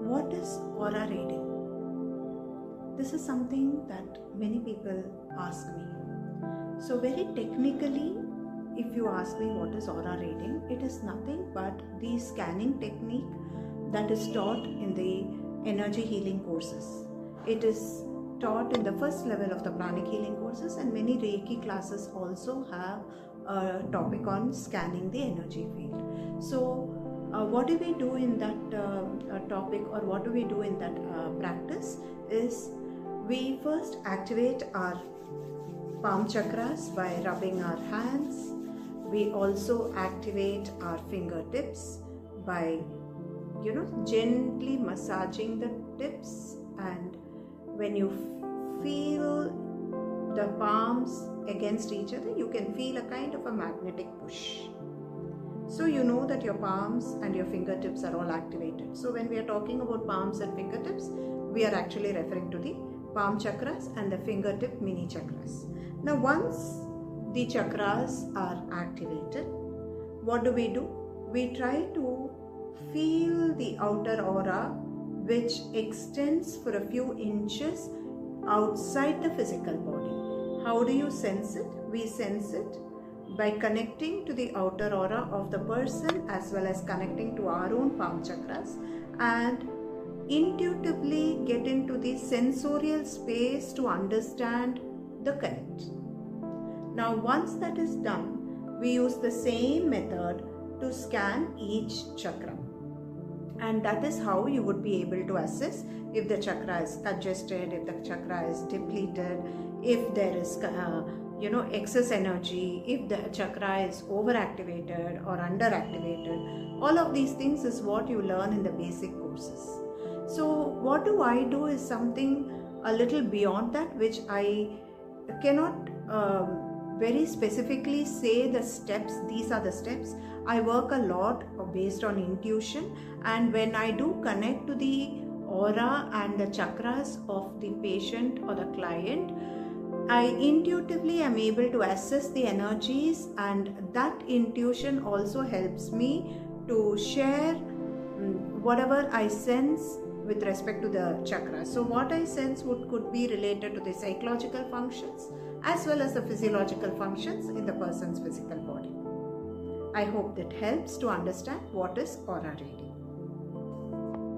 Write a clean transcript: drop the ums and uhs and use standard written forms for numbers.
what is aura reading? This is something that many people ask me. So very technically, if you ask me what is aura reading, it is nothing but the scanning technique that is taught in the energy healing courses. It is taught in the first level of the pranic healing courses, and many Reiki classes also have a topic on scanning the energy field. So what do we do in that topic, or what do we do in that practice is we first activate our palm chakras by rubbing our hands. We also activate our fingertips by gently massaging the tips, and when you feel the palms against each other, you can feel a kind of a magnetic push. So you know that your palms and your fingertips are all activated. So when we are talking about palms and fingertips, we are actually referring to the palm chakras and the fingertip mini chakras. Now once the chakras are activated, what do? We try to feel the outer aura, which extends for a few inches outside the physical body. How do you sense it? We sense it by connecting to the outer aura of the person as well as connecting to our own palm chakras, and intuitively get into the sensorial space to understand the connect. Now once that is done, we use the same method to scan each chakra, and that is how you would be able to assess if the chakra is congested, if the chakra is depleted, if there is excess energy, if the chakra is overactivated or underactivated. All of these things is what you learn in the basic courses. So what do I do is something a little beyond that, which I cannot very specifically say the steps. These are the steps. I work a lot based on intuition, and when I do connect to the aura and the chakras of the patient or the client, I intuitively am able to assess the energies, and that intuition also helps me to share whatever I sense with respect to the chakra. So what I sense could be related to the psychological functions as well as the physiological functions in the person's physical body. I hope that helps to understand what is aura reading.